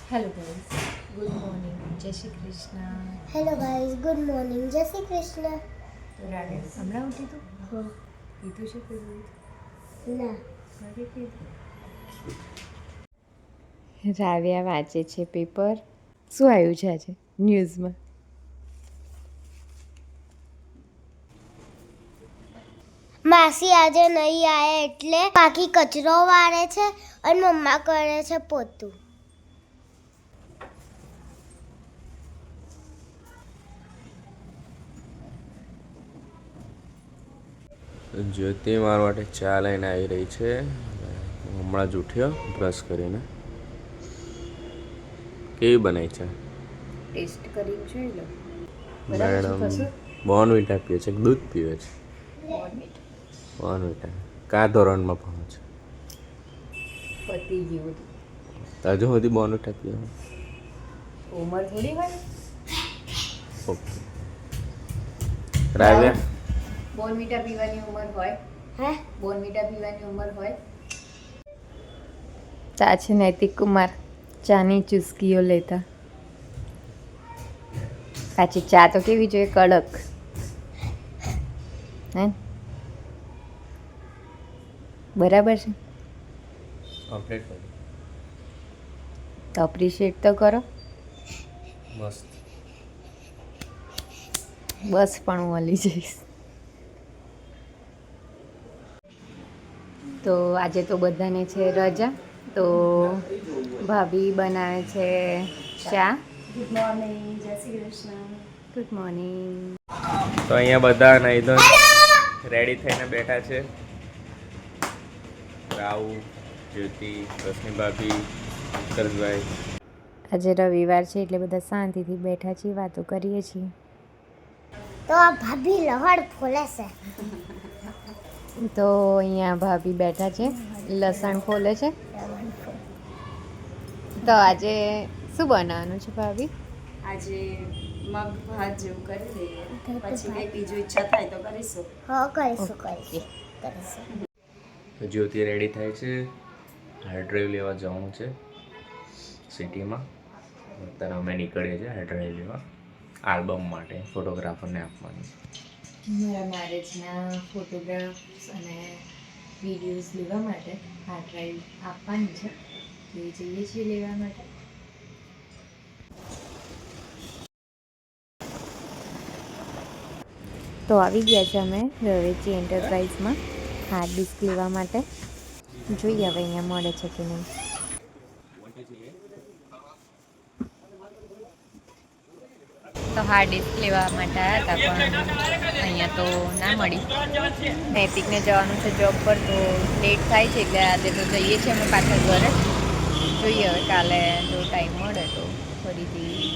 Hello guys, good morning, જય Shri Krishna. Hello guys, good morning, જય શ્રી કૃષ્ણ. તો રાડે હમણાં ઉઠી તું? કીધું છે કોઈ દૂધ? ના. નથી કીધું. રાવ્યા વાંચે છે પેપર. શું આવ્યું છે આજે ન્યૂઝમાં? માસી આજે નહીં આવે એટલે બાકી કચરો વાળે છે અને મમ્મા કરે છે પોતું. જ્યોતિ મારા માટે ચા લઈને આવી રહી છે. હમણાં જ ઉઠ્યો બ્રશ કરીને. કેવી બનાવી છે? ટેસ્ટ કરીને જોઈ લો. મેડમ બોર્નવિટા પીવે છે કે દૂધ પીવે છે? બોર્નવિટા. કયા ધોરણમાં ભણો છે? પતી ગયું બધું. હજુ સુધી બોર્નવિટા પીવે? ઉંમર થોડી હોય. ઓકે. રાવ્યા બોર્નવિટા પીવાની ઉંમર હોય? હે? બોર્નવિટા પીવાની ઉંમર હોય? ચા છે નૈતિક કુમાર, ચાની ચુસ્કીઓ લેતા. પાછી ચા તો કેવી જોઈએ? કડક. હે બરાબર છે? કમ્પ્લીટ તો અપ્રિશિએટ તો કરો. મસ્ત. બસ પણ હું હલી જઈશ. તો આજે તો બધાને છે રજા, તો ભાભી બનાવે છે ચા. ગુડ મોર્નિંગ, જય શ્રી કૃષ્ણ. Good morning. તો અહીંયા બધા નહીં તો રેડી થઈને બેઠા છે. રાહુ, જ્યોતિ, રશ્મિ ભાભી, કરજભાઈ. આજે રવિવાર છે એટલે બધા શાંતિથી બેઠા છીએ, વાતો કરીએ છીએ. તો આ ભાભી લહડ ફોલે છે. તો અહીંયા ભાભી બેઠા છે, લસણ ફોલે છે. તો આજે શું બનાવવાનું છે ભાભી? આજે મગ ભાત જેવું કરી દઈએ, પછી કંઈ બીજું ઈચ્છા થાય તો કરીશું. હા, કરીશું. જ્યોતિ રેડી થાય છે. હાર્ડ ડ્રાઈવ લેવા જવાનું છે સિટીમાં. અત્યારે અમે નીકળીએ છીએ હાર્ડ ડ્રાઈવ લેવા, આલ્બમ માટે ફોટોગ્રાફરને આપવાની. મારા મેરેજના ફોટોગ્રાફ્સ અને વિડીયોઝ લેવા માટે હાર્ડ ડ્રાઈવ આપવાની છે, તો એ જઈએ છીએ લેવા માટે. તો આવી ગયા છે અમે રવેચી એન્ટરપ્રાઇઝમાં હાર્ડ ડિસ્ક લેવા માટે. જોઈએ હવે અહીંયા મળે છે કે નહીં. તો હાર્ડ ડિસ્ક લેવા માટે આવ્યા હતા પણ અહીંયા તો ના મળી. નૈતિકને જવાનું છે જોબ પર, તો લેટ થાય છે એટલે આજે તો જઈએ છીએ અમે પાછા ઘરે. જોઈએ હવે કાલે જો ટાઈમ મળે તો ફરીથી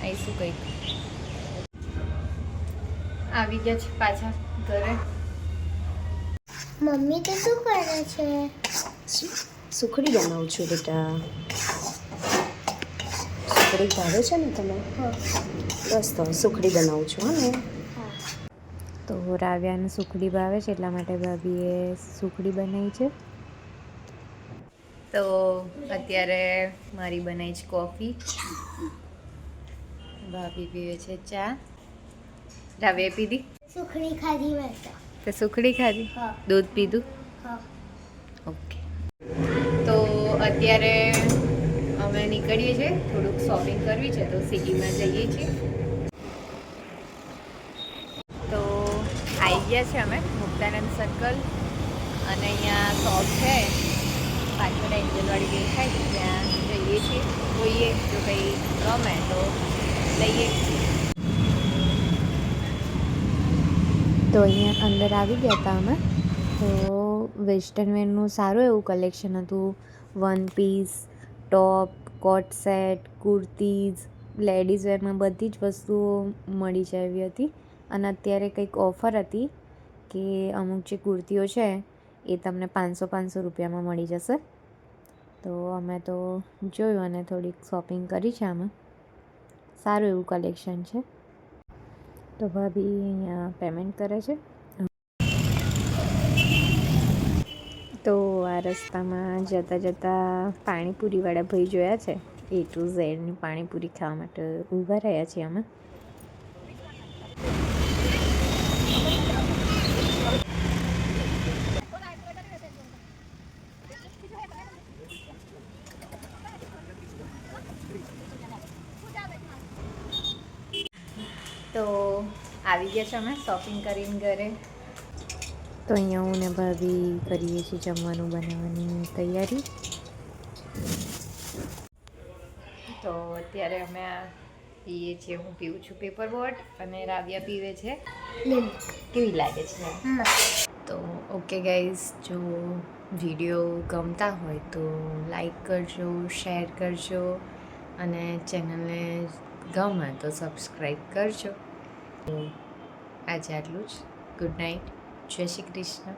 આવીશું કંઈક. આવી ગયા છે પાછા ઘરે. મમ્મી તો શું કરે છે? સુખડી બનાવું છું બેટા. સુખડી ભાવે છે ને તમે? બસ તો સુખડી બનાવું છું. હા ને. તો રાવ્યાને સુખડી ભાવે છે એટલા માટે ભાભીએ સુખડી બનાવી છે. તો અત્યારે મારી બનાવી છે કોફી, ભાભી પીવે છે ચા. રાવે પીધી? સુખડી ખાધી મેં તો. તો સુખડી ખાધી? હા. દૂધ પીધું? હા. ઓકે. તો અત્યારે અમે નીકળીએ છીએ, થોડુંક શોપિંગ કરવી છે તો સિટીમાં જઈએ છીએ. તો આવી ગયા છે અમે મુક્તાનંદ સર્કલ, અને અહીંયા શોપ છે પાછળ એન્જલવાળી દેખાય છે, ત્યાં જઈએ છીએ. જોઈએ જો કંઈ ગમે તો લઈએ. તો અહીંયા અંદર આવી ગયા હતા અમે. તો વેસ્ટર્ન વેરનું સારું એવું કલેક્શન હતું. વન પીસ, ટોપ, કોટ સેટ, કુર્તીઝ, લેડીઝ વેરમાં બધી જ વસ્તુઓ મળી જાય એવી હતી. અને અત્યારે કંઈક ઓફર હતી કે અમુક જે કુર્તીઓ છે એ તમને 500 રૂપિયામાં મળી જશે. તો અમે તો જોયું અને થોડીક શોપિંગ કરી છે આમાં. સારું એવું કલેક્શન છે. તો ભાભી અહીંયા પેમેન્ટ કરે છે. તો આ રસ્તામાં જતાં જતાં પાણીપુરીવાળા ભાઈ જોયા છે, ટુ ઝેડની પાણીપુરી ખાવા માટે ઊભા રહ્યા છીએ અમે. તો આવી ગયા છે અમે શોપિંગ કરીને ઘરે. તો અહીંયા હું ને ભાભી કરીએ છીએ જમવાનું બનાવવાની તૈયારી. તો અત્યારે અમે આ પીએ છીએ. હું પીવું છું પેપર બોટ અને રાવિયા પીવે છે. કેવી લાગે છે? તો ઓકે ગાઈઝ, જો વિડીયો ગમતા હોય તો લાઈક કરજો, શેર કરજો અને ચેનલને ગમે તો સબસ્ક્રાઈબ કરજો. આજે આટલું જ. Good night. જય શ્રી કૃષ્ણ.